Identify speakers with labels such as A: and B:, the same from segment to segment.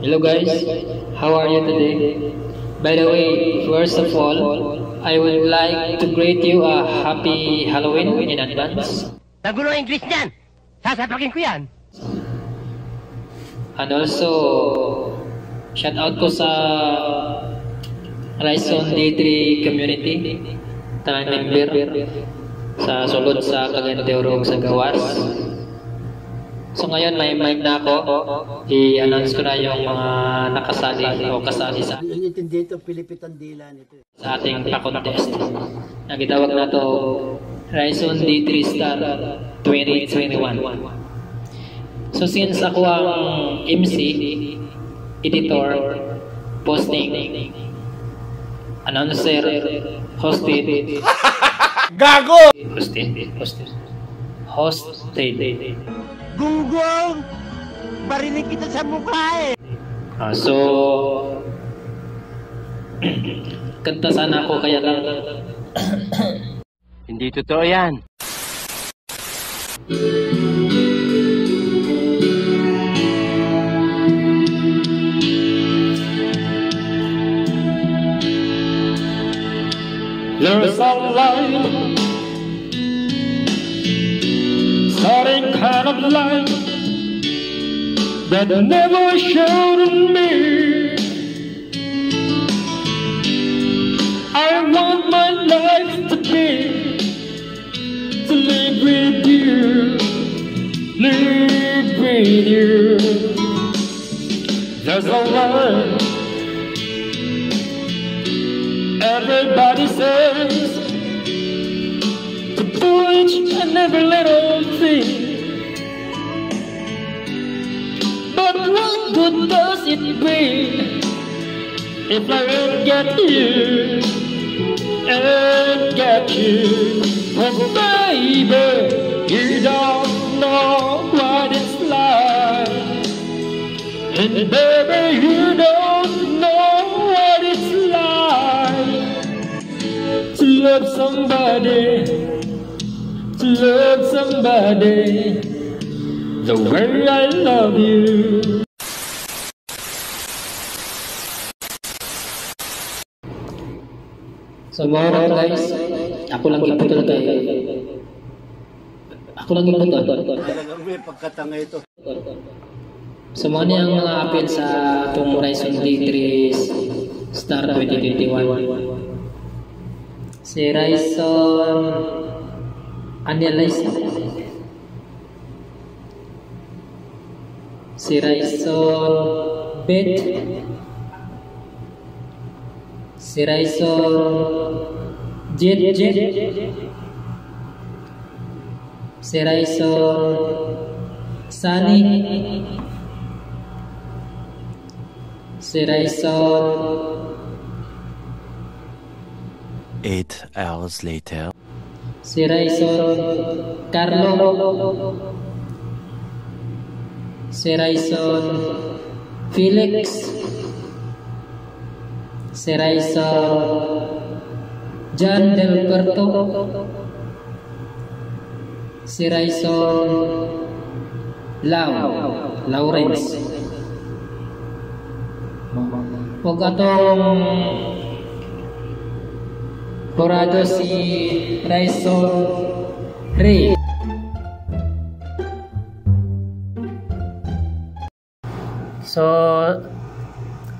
A: Hello guys, how are you today? By the way, first of all, I would like to greet you a happy Halloween in advance.
B: Nagulo ang English niyan! Sasapakin ko yan!
A: And also, shout out ko sa Raison D3 community, tanang member sa sulod sa Cagayan de Oro sa Gawas. So ngayon may mic na ako, i-announce ko na yung mga nakasali o kasali sa sa ating pa-contest. Nagitawag na to Raison D3 Star 2021. So since ako ang MC, editor, posting, announcer, hosted,
C: Gago!
A: Hosted.
B: Gunggong! Barinig kita sa mukha eh!
A: So, kanta sana ako kaya lang.
B: Hindi totoo yan!
A: There's a light, starting kind of light that never showed in me. I want my life to be, to live with you, live with you. There's a light. Everybody says to do each and every little thing, but what good does it bring if I don't get you and get you? Oh baby, you don't know what it's like, and baby you don't know what it's like to love somebody, the way I love you. So mga guys, ako lang iputol kayo. Ako lang iputol.
C: Talagang may pagkatanga ito.
A: So mga niyang mga appeal sa itong Raison D3 Star 2021. Si Raison Analyze, si Raison Bet, si Raison Jet, si Raison Sunny, si Raison
D: 8 hours later.
A: Si Raison Carlo, si Raison Felix, si Raison John Del Corto, si Raison Lawrence. Huwag atong Porado si Raison Ray. So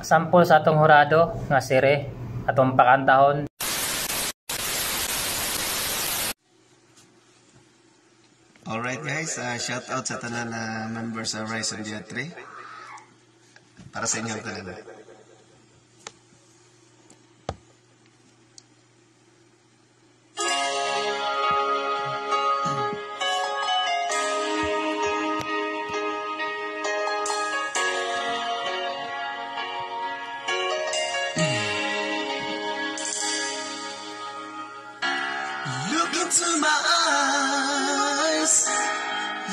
A: sample sa atong hurado nga si Ray atong pakantahon.
E: Alright guys, shout out sa tanan na members sa Raison D3 para sa inyong tanan. Look into my eyes,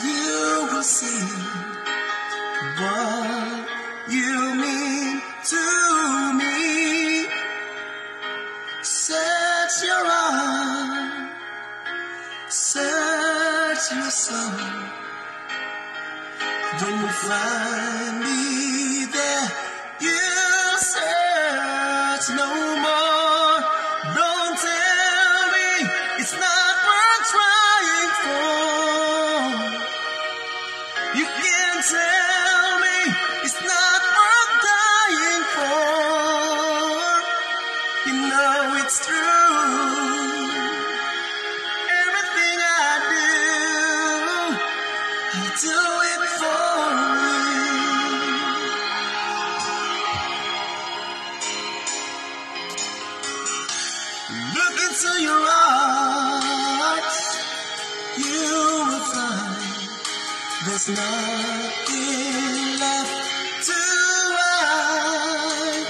E: you will see what you mean to me. Set your eyes, set your soul. When you find me there. dare you search no more. Don't tell me it's not worth trying for. You can't tell me it's not worth dying for. You know it's true. Everything I do it for you. Look into your eyes, you will find there's nothing left to hide.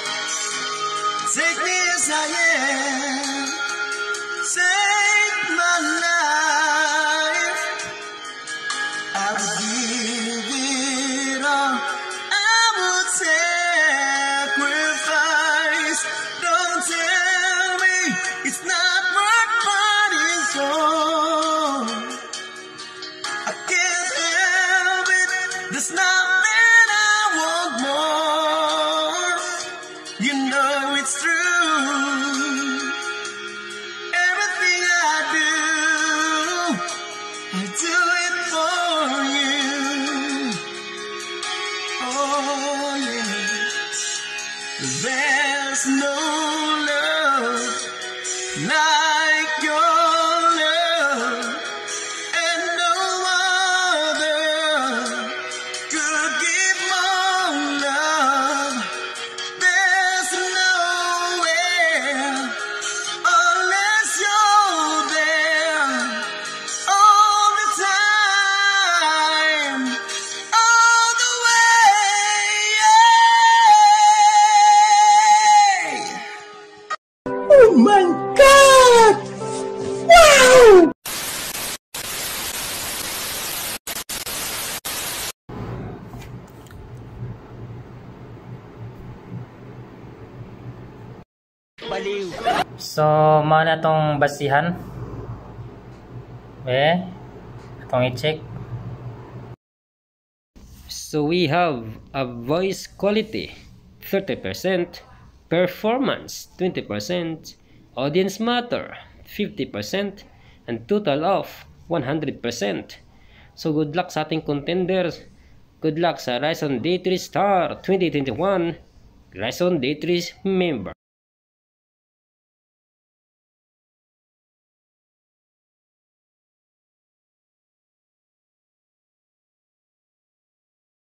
E: Take me as I am, take my life. I would give it all, I would sacrifice. Don't tell me it's not worth fighting for. I can't help it, there's nothing I want more. You know it's true. Everything I do it for you. Oh yeah. There's no love like your love, and no other could give more love. There's nowhere unless you're there all the time, all the way.
C: Oh my God! Wow!
B: Baliw.
A: So, mao na tong basihan. Itong i-check. So, we have a voice quality 30%, performance 20%, audience matter 50%, and total of 100%. So, good luck sa ating contenders. Good luck sa Ryzen Day 3 Star 2021 Ryzen Day 3 member.